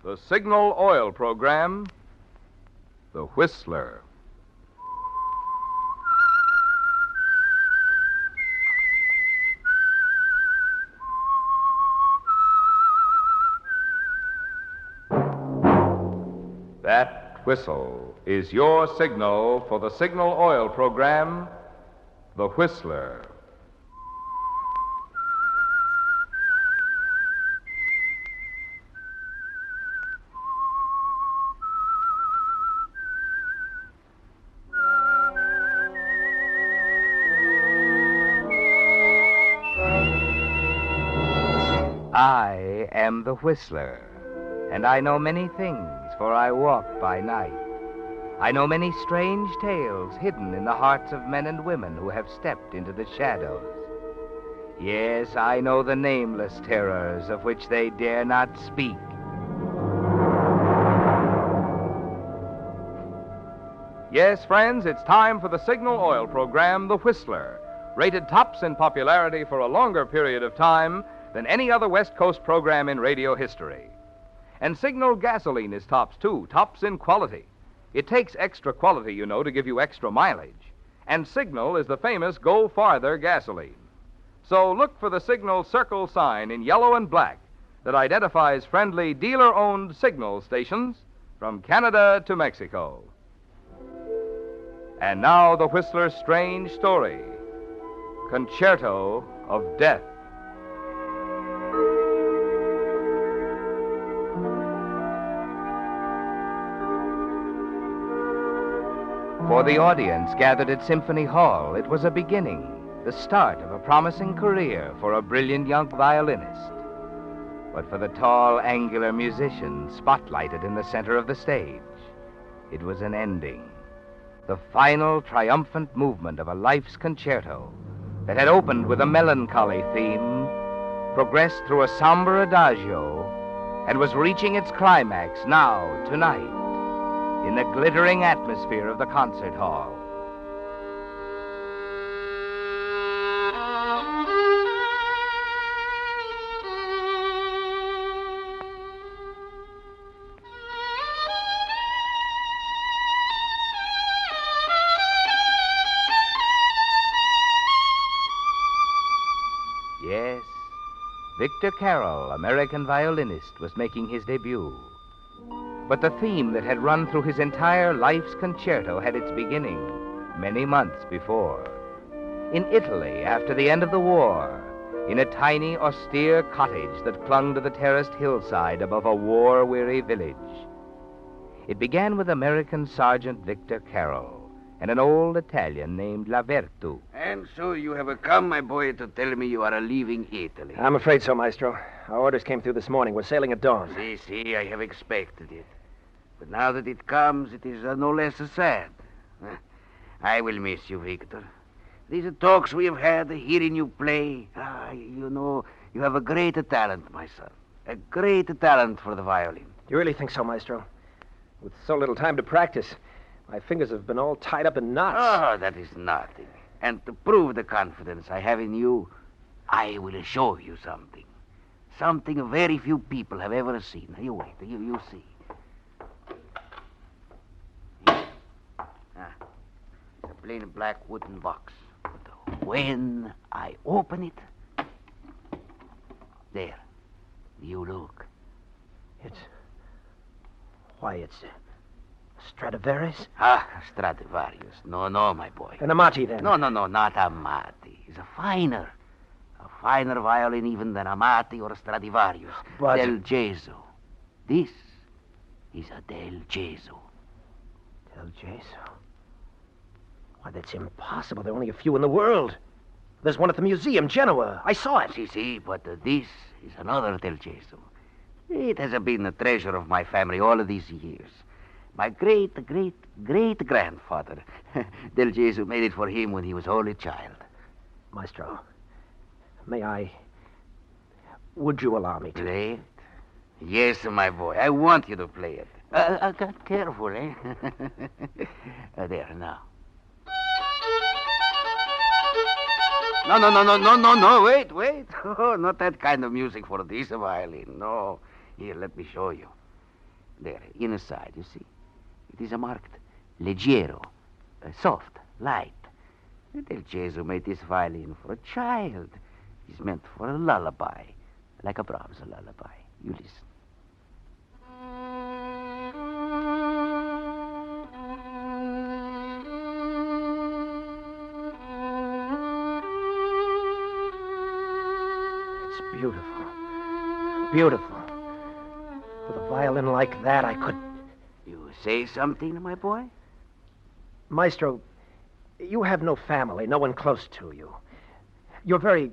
The Signal Oil Program, The Whistler. That whistle is your signal for the Signal Oil Program, The Whistler. I am the Whistler, and I know many things, for I walk by night. I know many strange tales hidden in the hearts of men and women who have stepped into the shadows. Yes, I know the nameless terrors of which they dare not speak. Yes, friends, it's time for the Signal Oil Program, The Whistler, rated tops in popularity for a longer period of time than any other West Coast program in radio history. And Signal gasoline is tops, too, tops in quality. It takes extra quality, you know, to give you extra mileage. And Signal is the famous Go Farther gasoline. So look for the Signal circle sign in yellow and black that identifies friendly dealer-owned Signal stations from Canada to Mexico. And now the Whistler's strange story, Concerto of Death. For the audience gathered at Symphony Hall, it was a beginning, the start of a promising career for a brilliant young violinist. But for the tall, angular musician spotlighted in the center of the stage, it was an ending, the final triumphant movement of a life's concerto that had opened with a melancholy theme, progressed through a somber adagio, and was reaching its climax now, tonight, in the glittering atmosphere of the concert hall. Yes, Victor Carroll, American violinist, was making his debut. But the theme that had run through his entire life's concerto had its beginning many months before. In Italy, after the end of the war, in a tiny, austere cottage that clung to the terraced hillside above a war-weary village. It began with American Sergeant Victor Carroll and an old Italian named Lavertu. And so you have come, my boy, to tell me you are leaving Italy. I'm afraid so, Maestro. Our orders came through this morning. We're sailing at dawn. See, I have expected it. But now that it comes, it is no less sad. I will miss you, Victor. These talks we have had, hearing you play. You know, you have a great talent, my son. A great talent for the violin. You really think so, Maestro? With so little time to practice, my fingers have been all tied up in knots. Oh, that is nothing. And to prove the confidence I have in you, I will show you something. Something very few people have ever seen. You wait, you see. It's a plain black wooden box. But when I open it, there, you look. It's Stradivarius? Stradivarius. No, my boy. An Amati, then? No, not Amati. It's a finer violin even than Amati or Stradivarius. But... Del Gesso. This is a Del Gesso. Del Gesso? Why, that's impossible. There are only a few in the world. There's one at the museum, Genoa. I saw it. See, but this is another Del Gesso. It has been a treasure of my family all of these years. My great-great-great-grandfather, Del Gesso, made it for him when he was only a child. Maestro, would you allow me to... Play it? Yes, my boy. I want you to play it. Careful, eh? There, now. No, wait. Oh, not that kind of music for this violin. No. Here, let me show you. There, inside, you see. It is marked leggero, soft, light. Del Gesù made this violin for a child. It's meant for a lullaby, like a Brahms lullaby. You listen. It's beautiful. Beautiful. With a violin like that, I could... You say something, my boy? Maestro, you have no family, no one close to you. You're very...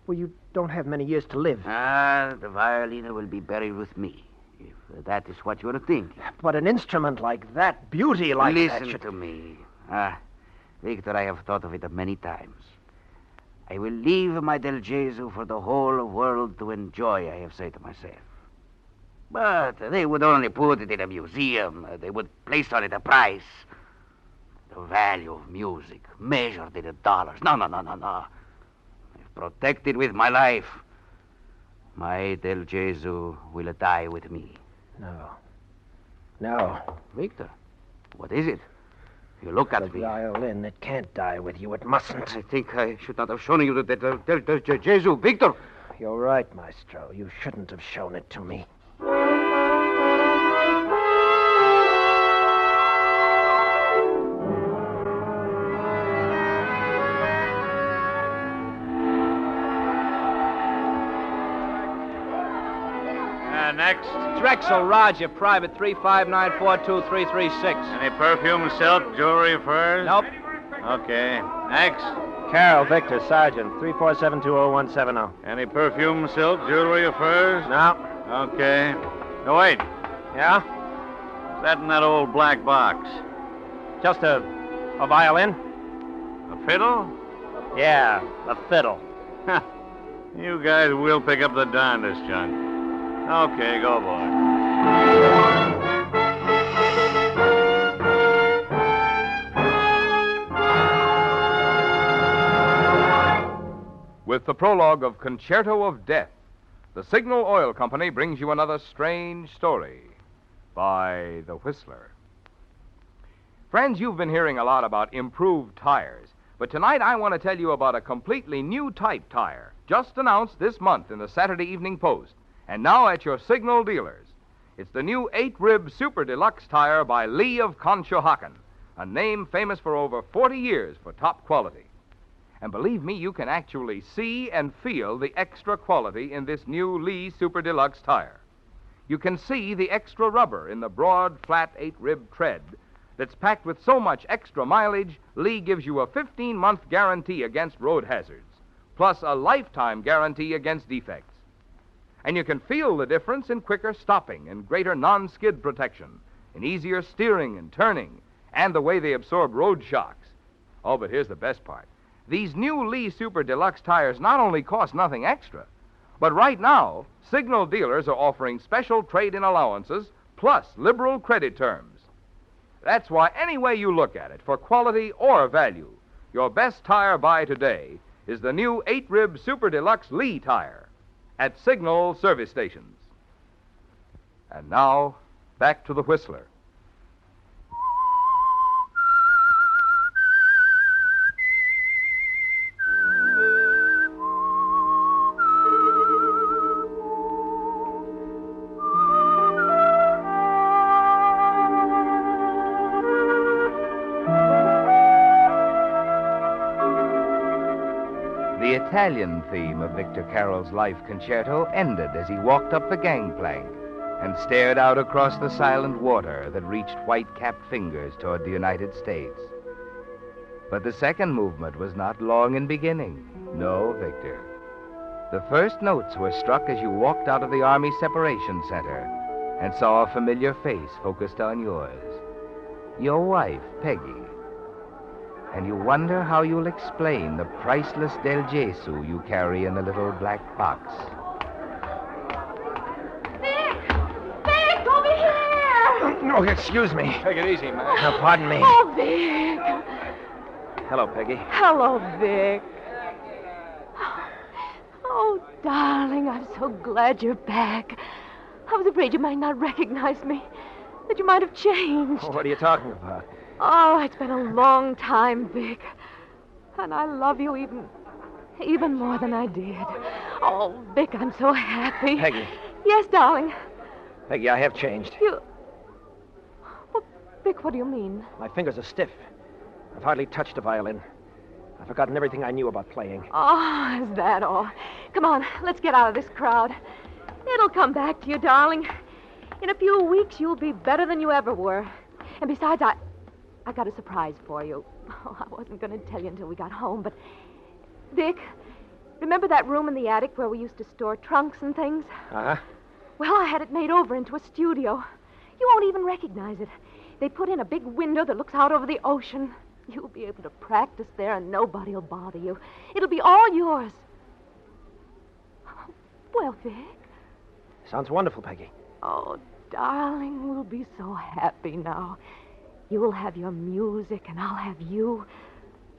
Well, you don't have many years to live. The violin will be buried with me, if that is what you're thinking. But an instrument like that, beauty like that... Listen to me. Victor, I have thought of it many times. I will leave my Del Gesù for the whole world to enjoy, I have said to myself. But they would only put it in a museum. They would place on it a price. The value of music, measured in dollars. No. I've protected with my life. My Del Gesù will die with me. No. Victor, what is it? You look at The me. violin, it can't die with you. It mustn't. I think I should not have shown you the Del Gesù. Victor! You're right, Maestro. You shouldn't have shown it to me. Next. Drexel Roger, Private 359423336. Any perfume, silk, jewelry, furs? Nope. Okay. Next. Carol Victor, Sergeant, 347-20170. Any perfume, silk, jewelry, or furs? No. Okay. No, wait. Yeah? What's that in that old black box? Just a violin? A fiddle? Yeah, a fiddle. You guys will pick up the darndest junk. Okay, go, boy. With the prologue of Concerto of Death, the Signal Oil Company brings you another strange story by The Whistler. Friends, you've been hearing a lot about improved tires, but tonight I want to tell you about a completely new type tire, just announced this month in the Saturday Evening Post, and now at your Signal dealers. It's the new 8-rib Super Deluxe tire by Lee of Conshohocken, a name famous for over 40 years for top quality. And believe me, you can actually see and feel the extra quality in this new Lee Super Deluxe tire. You can see the extra rubber in the broad, flat 8-rib tread that's packed with so much extra mileage, Lee gives you a 15-month guarantee against road hazards, plus a lifetime guarantee against defects. And you can feel the difference in quicker stopping and greater non-skid protection, in easier steering and turning, and the way they absorb road shocks. Oh, but here's the best part. These new Lee Super Deluxe tires not only cost nothing extra, but right now, Signal dealers are offering special trade-in allowances plus liberal credit terms. That's why any way you look at it, for quality or value, your best tire buy today is the new 8-rib Super Deluxe Lee tire at Signal service stations. And now, back to the Whistler. The Italian theme of Victor Carroll's life concerto ended as he walked up the gangplank and stared out across the silent water that reached white-capped fingers toward the United States. But the second movement was not long in beginning. No, Victor. The first notes were struck as you walked out of the Army Separation Center and saw a familiar face focused on yours. Your wife, Peggy. And you wonder how you'll explain the priceless Del Gesù you carry in the little black box. Vic, over here! Oh, excuse me. Take it easy, man. Now, pardon me. Oh, Vic. Hello, Peggy. Hello, Vic. Oh, darling, I'm so glad you're back. I was afraid you might not recognize me. That you might have changed. What are you talking about? Oh, it's been a long time, Vic. And I love you even more than I did. Oh, Vic, I'm so happy. Peggy. Yes, darling. Peggy, I have changed. You... Well, Vic, what do you mean? My fingers are stiff. I've hardly touched a violin. I've forgotten everything I knew about playing. Oh, is that all? Come on, let's get out of this crowd. It'll come back to you, darling. In a few weeks, you'll be better than you ever were. And besides, I got a surprise for you. Oh, I wasn't going to tell you until we got home, but... Vic, remember that room in the attic where we used to store trunks and things? Uh-huh. Well, I had it made over into a studio. You won't even recognize it. They put in a big window that looks out over the ocean. You'll be able to practice there and nobody'll bother you. It'll be all yours. Well, Vic. Sounds wonderful, Peggy. Oh, darling, we'll be so happy now. You'll have your music and I'll have you.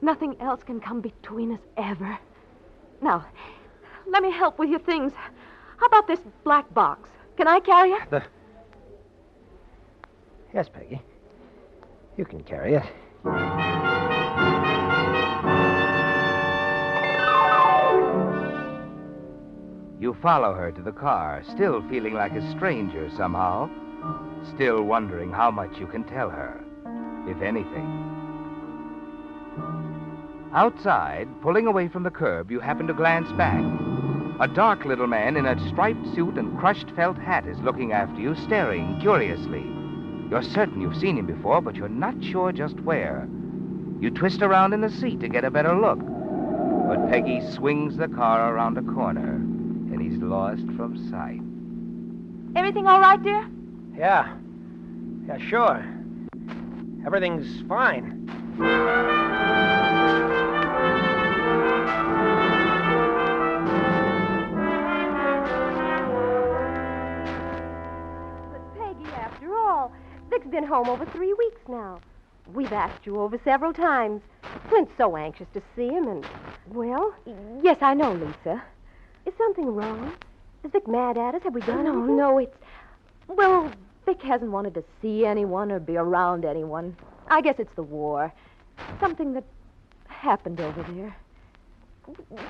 Nothing else can come between us ever. Now, let me help with your things. How about this black box? Can I carry it? Yes, Peggy. You can carry it. You follow her to the car, still feeling like a stranger somehow, still wondering how much you can tell her, if anything. Outside, pulling away from the curb, you happen to glance back. A dark little man in a striped suit and crushed felt hat is looking after you, staring curiously. You're certain you've seen him before, but you're not sure just where. You twist around in the seat to get a better look. But Peggy swings the car around a corner, and he's lost from sight. Everything all right, dear? Yeah. Yeah, sure. Everything's fine. But Peggy, after all, Vic's been home over 3 weeks now. We've asked you over several times. Clint's so anxious to see him, and, well... Yes, I know, Lisa. Is something wrong? Is Vic mad at us? Have we done No, anything? no, it's... Well, Vic hasn't wanted to see anyone or be around anyone. I guess it's the war. Something that happened over there.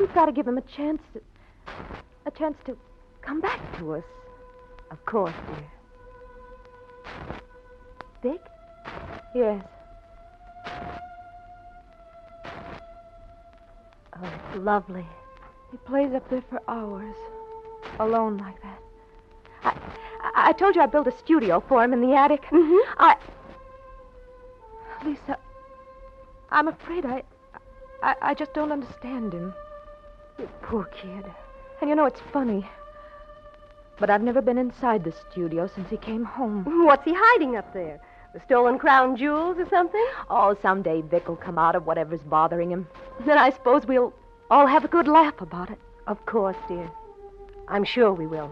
We've got to give him a chance to come back to us. Of course, dear. Vic? Yes. Oh, it's lovely. He plays up there for hours, alone like that. I told you I built a studio for him in the attic. Mm-hmm. Lisa, I'm afraid I just don't understand him. You poor kid. And you know, it's funny. But I've never been inside the studio since he came home. What's he hiding up there? The stolen crown jewels or something? Oh, someday Vic will come out of whatever's bothering him. Then I suppose we'll all have a good laugh about it. Of course, dear. I'm sure we will.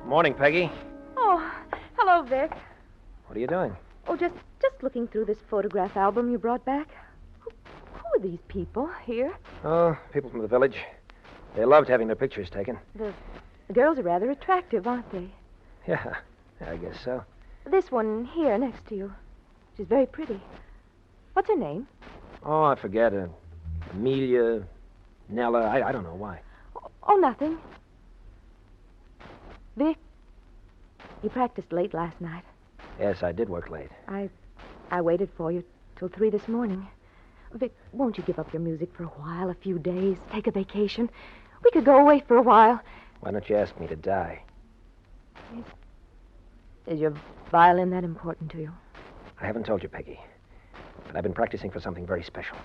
Morning, Peggy. Oh, hello, Vic. What are you doing? Oh, just looking through this photograph album you brought back. Who are these people here? Oh, people from the village. They loved having their pictures taken. The girls are rather attractive, aren't they? Yeah, I guess so. This one here next to you. She's very pretty. What's her name? Oh, I forget. Amelia, Nella, I don't know why. Oh, nothing. Vic, you practiced late last night. Yes, I did work late. I waited for you till 3 this morning. Vic, won't you give up your music for a while, a few days, take a vacation? We could go away for a while. Why don't you ask me to die? Is your violin that important to you? I haven't told you, Peggy. But I've been practicing for something very special.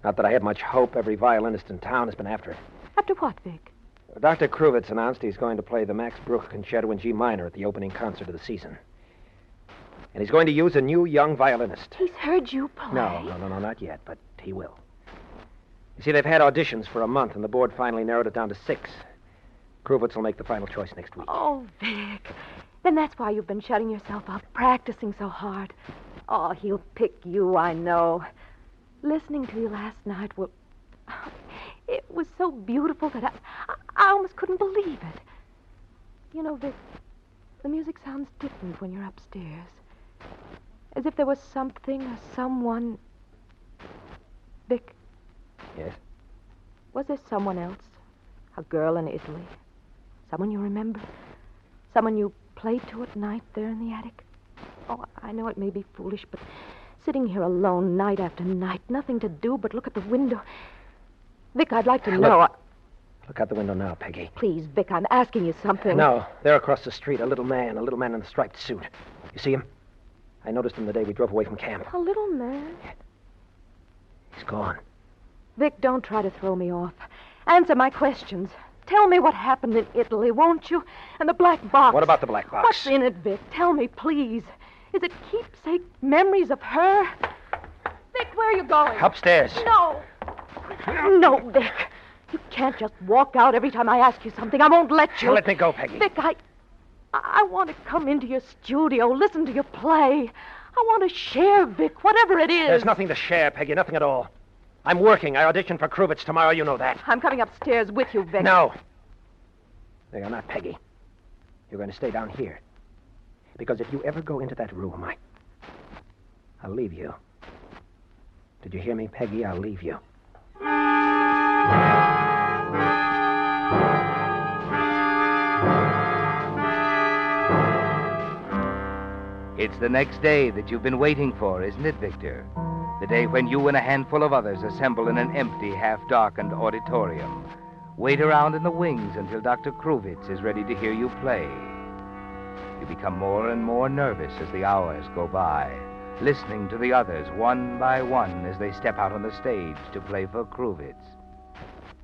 Not that I had much hope. Every violinist in town has been after it. After what, Vic? Dr. Kruvitz announced he's going to play the Max Bruch Concerto in G minor at the opening concert of the season. And he's going to use a new young violinist. He's heard you play? No, not yet, but he will. You see, they've had auditions for a month, and the board finally narrowed it down to 6. Kruvitz will make the final choice next week. Oh, Vic. Then that's why you've been shutting yourself up, practicing so hard. Oh, he'll pick you, I know. Listening to you last night, well, it was so beautiful that I almost couldn't believe it. You know, Vic, the music sounds different when you're upstairs. As if there was something or someone... Vic. Yes? Was there someone else? A girl in Italy? Someone you remember? Someone you played to at night there in the attic? Oh, I know it may be foolish, but sitting here alone night after night, nothing to do but look at the window. Vic, I'd like to know... Look out the window now, Peggy. Please, Vic, I'm asking you something. No, there across the street, a little man in the striped suit. You see him? I noticed him the day we drove away from camp. A little man? He's gone. Vic, don't try to throw me off. Answer my questions. Tell me what happened in Italy, won't you? And the black box. What about the black box? What's in it, Vic? Tell me, please. Is it keepsake memories of her? Vic, where are you going? Upstairs. No. No, Vic. You can't just walk out every time I ask you something. I won't let you. Let me go, Peggy. Vic, I want to come into your studio, listen to you play. I want to share, Vic, whatever it is. There's nothing to share, Peggy, nothing at all. I'm working. I audition for Kruvitz tomorrow, you know that. I'm coming upstairs with you, Vic. No. No, you're not, Peggy. You're going to stay down here. Because if you ever go into that room, I'll leave you. Did you hear me, Peggy? I'll leave you. It's the next day that you've been waiting for, isn't it, Victor? The day when you and a handful of others assemble in an empty, half-darkened auditorium. Wait around in the wings until Dr. Kruvitz is ready to hear you play. You become more and more nervous as the hours go by, listening to the others one by one as they step out on the stage to play for Kruvitz.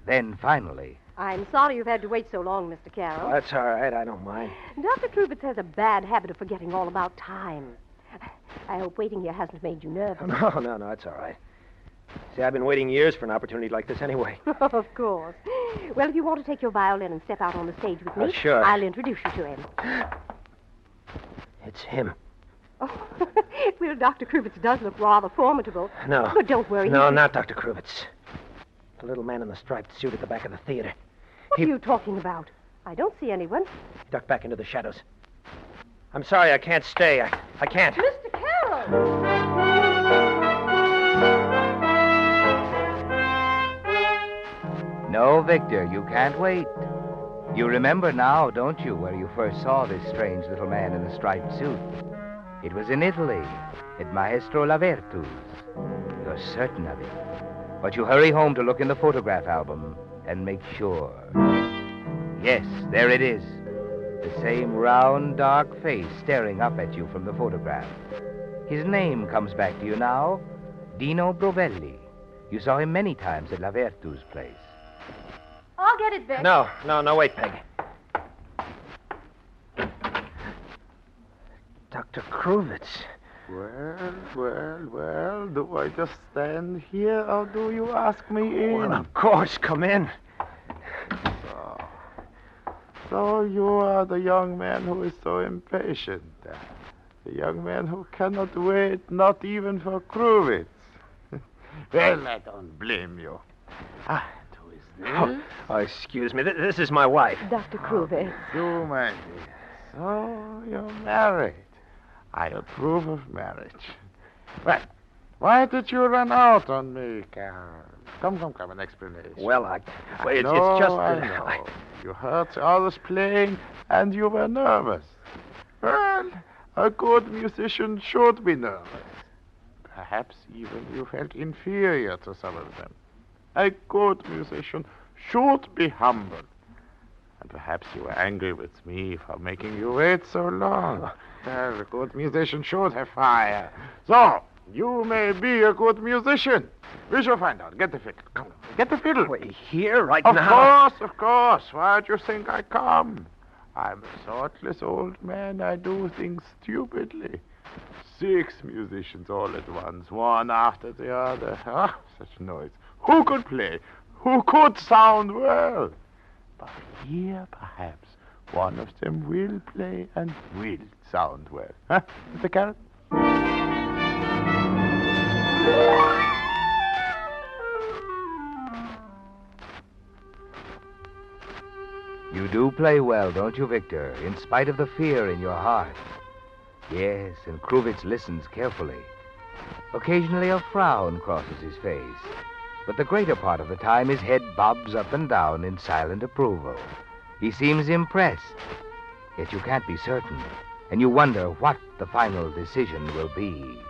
Then, finally... I'm sorry you've had to wait so long, Mr. Carroll. That's all right. I don't mind. Dr. Kruvitz has a bad habit of forgetting all about time. I hope waiting here hasn't made you nervous. No, it's all right. See, I've been waiting years for an opportunity like this anyway. Of course. Well, if you want to take your violin and step out on the stage with me, sure. I'll introduce you to him. It's him. Oh, well, Dr. Kruvitz does look rather formidable. No. But don't worry. No, not Dr. Kruvitz. The little man in the striped suit at the back of the theater. What are you talking about? I don't see anyone. He ducked back into the shadows. I'm sorry, I can't stay. I can't. Mr. Carroll! No, Victor, you can't wait. You remember now, don't you, where you first saw this strange little man in the striped suit? It was in Italy, at Maestro Lavertu's. You're certain of it. But you hurry home to look in the photograph album and make sure. Yes, there it is. The same round, dark face staring up at you from the photograph. His name comes back to you now, Dino Brovelli. You saw him many times at Lavertu's place. I'll get it, Vic. No, wait, Peg. Dr. Kruvitz. Well, do I just stand here or do you ask me in? Well, of course, come in. So you are the young man who is so impatient. The young man who cannot wait, not even for Kruvitz. Well, I don't blame you. And who is this? Oh, excuse me. This is my wife. Dr. Kruvitz. You, my dear. So you're married. I approve of marriage. Well, why did you run out on me, Carol? Come, an explanation. Well, it's just... I know. You heard others playing, and you were nervous. Well, a good musician should be nervous. Perhaps even you felt inferior to some of them. A good musician should be humble. And perhaps you were angry with me for making you wait so long. Well, a good musician should have fire. So, you may be a good musician. We shall find out. Get the fiddle. Come, get the fiddle. Wait, here, right Of now? Of course. Why do you think I come? I'm a thoughtless old man. I do things stupidly. 6 musicians all at once, one after the other. Ah, such noise. Who could play? Who could sound well? But here, perhaps, one of them will play and will sound well. Huh, Mr. Carrot? do play well, don't you, Victor, in spite of the fear in your heart? Yes, and Kruvitz listens carefully. Occasionally a frown crosses his face, but the greater part of the time his head bobs up and down in silent approval. He seems impressed, yet you can't be certain, and you wonder what the final decision will be.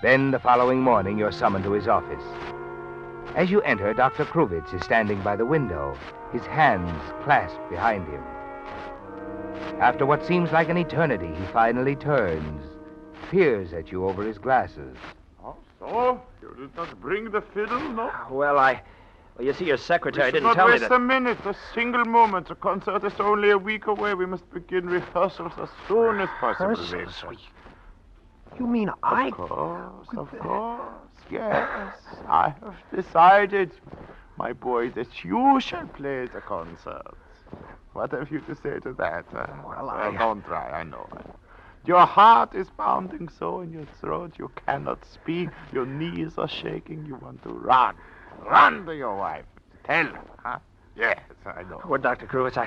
Then the following morning you're summoned to his office. As you enter, Dr. Kruvitz is standing by the window, his hands clasped behind him. After what seems like an eternity, he finally turns, peers at you over his glasses. Oh, so? You did not bring the fiddle, no? Well, you see, your secretary We should didn't not tell me waste that. a minute, a single moment. The concert is only a week away. We must begin rehearsals as soon as possible. Rehearsals? Victor. You mean Of course, yes. I have decided, my boy, that you shall play the concerts. What have you to say to that? Well, don't try, I know. Your heart is pounding so in your throat you cannot speak. Your knees are shaking. You want to run. Run to your wife. Tell her, huh? Yes, I know. Well, Dr. Kruvitz,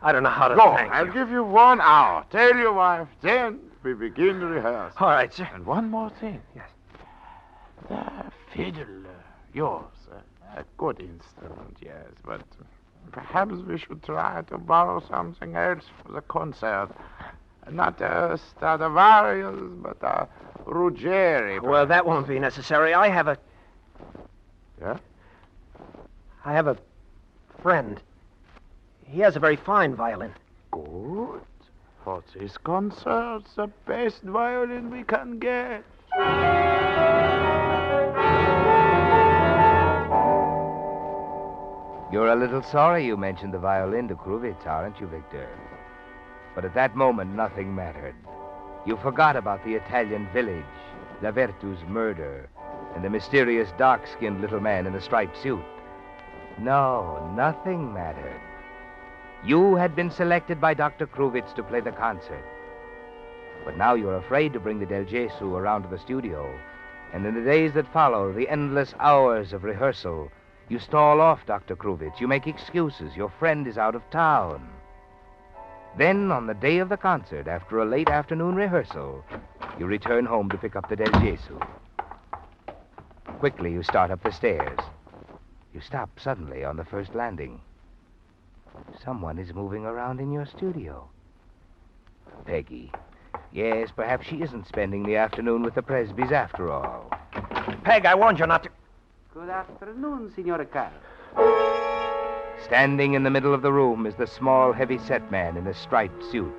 I don't know how to Go, thank I'll you. give you 1 hour. Tell your wife, then we begin the rehearsal. All right, sir. And one more thing. Yes. The fiddle, yours, a good instrument, yes, but perhaps we should try to borrow something else for the concert. Not a Stradivarius, but a Ruggieri. Well, that won't be necessary. I have a friend. He has a very fine violin. Good. For this concert, the best violin we can get. You're a little sorry you mentioned the violin to Kruvitz, aren't you, Victor? But at that moment, nothing mattered. You forgot about the Italian village, La Vertu's murder, and the mysterious dark-skinned little man in the striped suit. No, nothing mattered. You had been selected by Dr. Kruvitz to play the concert. But now you're afraid to bring the Del Gesù around to the studio. And in the days that follow, the endless hours of rehearsal, you stall off Dr. Kruvitz. You make excuses. Your friend is out of town. Then, on the day of the concert, after a late afternoon rehearsal, you return home to pick up the Del Gesù. Quickly, you start up the stairs. You stop suddenly on the first landing. Someone is moving around in your studio. Peggy. Yes, perhaps she isn't spending the afternoon with the Presbys after all. Peg, I warned you not to... Good afternoon, Signora Carl. Standing in the middle of the room is the small, heavy-set man in a striped suit.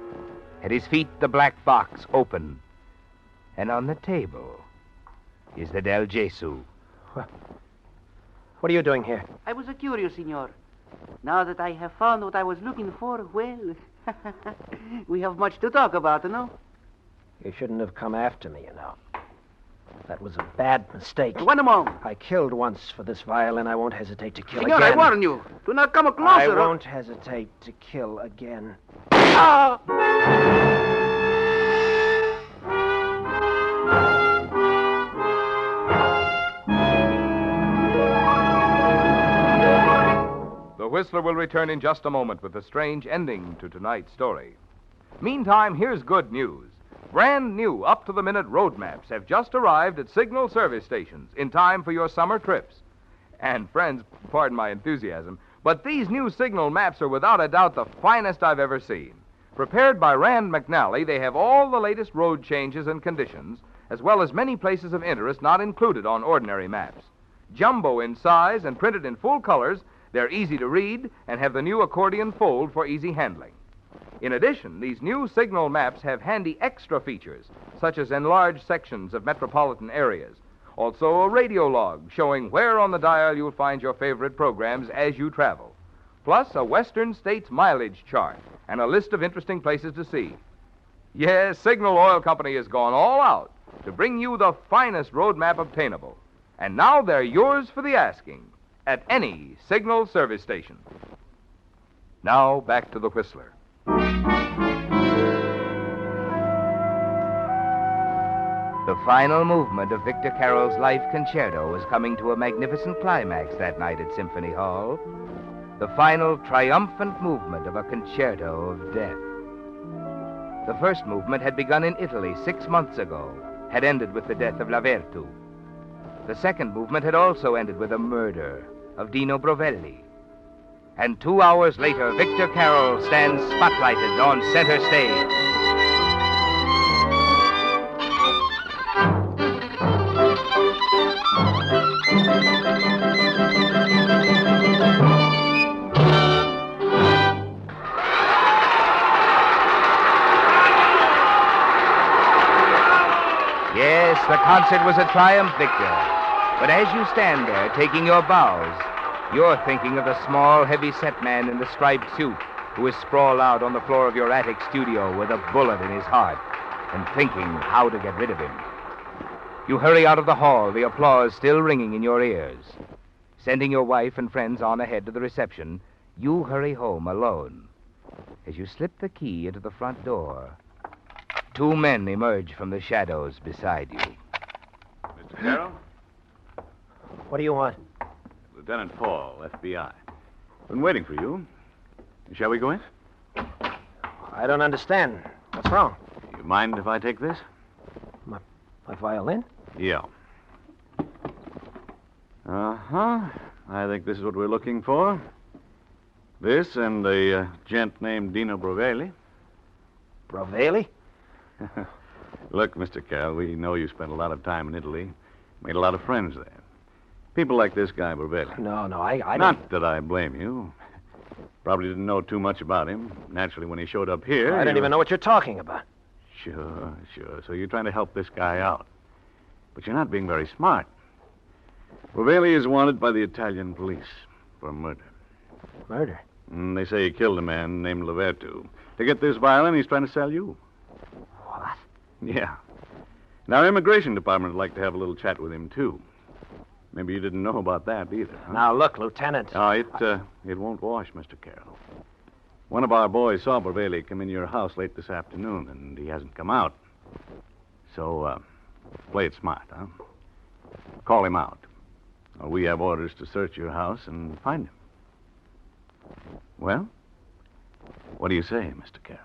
At his feet, the black box open. And on the table is the Del Gesù. What are you doing here? I was curious, Signor. Now that I have found what I was looking for, well, we have much to talk about, no? You shouldn't have come after me, you know. That was a bad mistake. One moment. I killed once for this violin. I won't hesitate to kill Signor, again. I warn you. Do not come closer. I won't hesitate to kill again. Ah! The Whistler will return in just a moment with a strange ending to tonight's story. Meantime, here's good news. Brand new, up-to-the-minute road maps have just arrived at signal service stations in time for your summer trips. And friends, pardon my enthusiasm, but these new signal maps are without a doubt the finest I've ever seen. Prepared by Rand McNally, they have all the latest road changes and conditions, as well as many places of interest not included on ordinary maps. Jumbo in size and printed in full colors, they're easy to read and have the new accordion fold for easy handling. In addition, these new signal maps have handy extra features, such as enlarged sections of metropolitan areas. Also, a radio log showing where on the dial you'll find your favorite programs as you travel. Plus, a Western States mileage chart and a list of interesting places to see. Yes, Signal Oil Company has gone all out to bring you the finest road map obtainable. And now they're yours for the asking at any Signal service station. Now, back to the Whistler. The final movement of Victor Carroll's Life Concerto was coming to a magnificent climax that night at Symphony Hall. The final triumphant movement of a concerto of death. The first movement had begun in Italy 6 months ago, had ended with the death of Lavertu. The second movement had also ended with the murder of Dino Brovelli. And 2 hours later, Victor Carroll stands spotlighted on center stage. Yes, the concert was a triumph, Victor. But as you stand there taking your bows, you're thinking of the small, heavy-set man in the striped suit who is sprawled out on the floor of your attic studio with a bullet in his heart and thinking how to get rid of him. You hurry out of the hall, the applause still ringing in your ears. Sending your wife and friends on ahead to the reception, you hurry home alone. As you slip the key into the front door, 2 men emerge from the shadows beside you. Mr. Carroll? What do you want? Lieutenant Paul, FBI. Been waiting for you. Shall we go in? I don't understand. What's wrong? You mind if I take this? My violin? Yeah. Uh-huh. I think this is what we're looking for. This and a gent named Dino Brovelli. Brovelli? Look, Mr. Carroll, we know you spent a lot of time in Italy. Made a lot of friends there. People like this guy, Brovelli. No, I don't... Not that I blame you. Probably didn't know too much about him. Naturally, when he showed up here... I don't even know what you're talking about. Sure. So you're trying to help this guy out. But you're not being very smart. Brovelli is wanted by the Italian police for murder. Murder? They say he killed a man named Lavertu. To get this violin, he's trying to sell you. What? Yeah. Now, our immigration department would like to have a little chat with him, too. Maybe you didn't know about that either, huh? Now, look, Lieutenant. Oh, it won't wash, Mr. Carroll. One of our boys saw Brovelli come in your house late this afternoon, and he hasn't come out. So, play it smart, huh? Call him out. We have orders to search your house and find him. Well, what do you say, Mr. Carroll?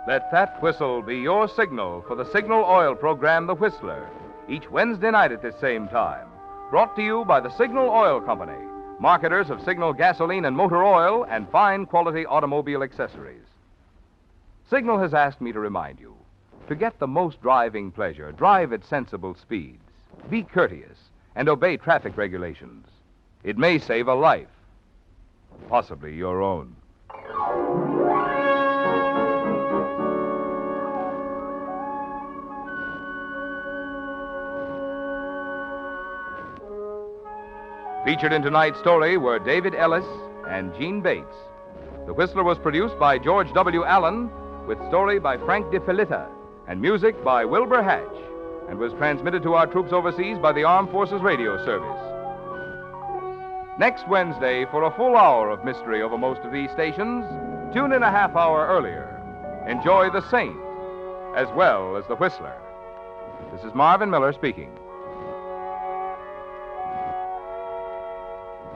Let that whistle be your signal for the Signal Oil program, The Whistler, each Wednesday night at this same time. Brought to you by the Signal Oil Company, marketers of Signal gasoline and motor oil and fine quality automobile accessories. Signal has asked me to remind you, to get the most driving pleasure, drive at sensible speeds, be courteous, and obey traffic regulations. It may save a life, possibly your own. Featured in tonight's story were David Ellis and Gene Bates. The Whistler was produced by George W. Allen, with story by Frank DeFelitta and music by Wilbur Hatch, and was transmitted to our troops overseas by the Armed Forces Radio Service. Next Wednesday, for a full hour of mystery over most of these stations, tune in a half hour earlier. Enjoy The Saint as well as The Whistler. This is Marvin Miller speaking.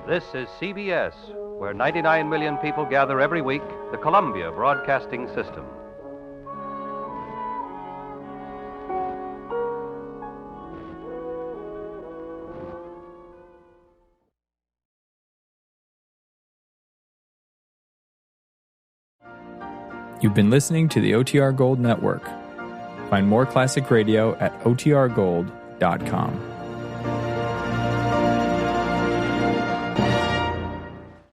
This is CBS, where 99 million people gather every week, the Columbia Broadcasting System. You've been listening to the OTR Gold Network. Find more classic radio at otrgold.com.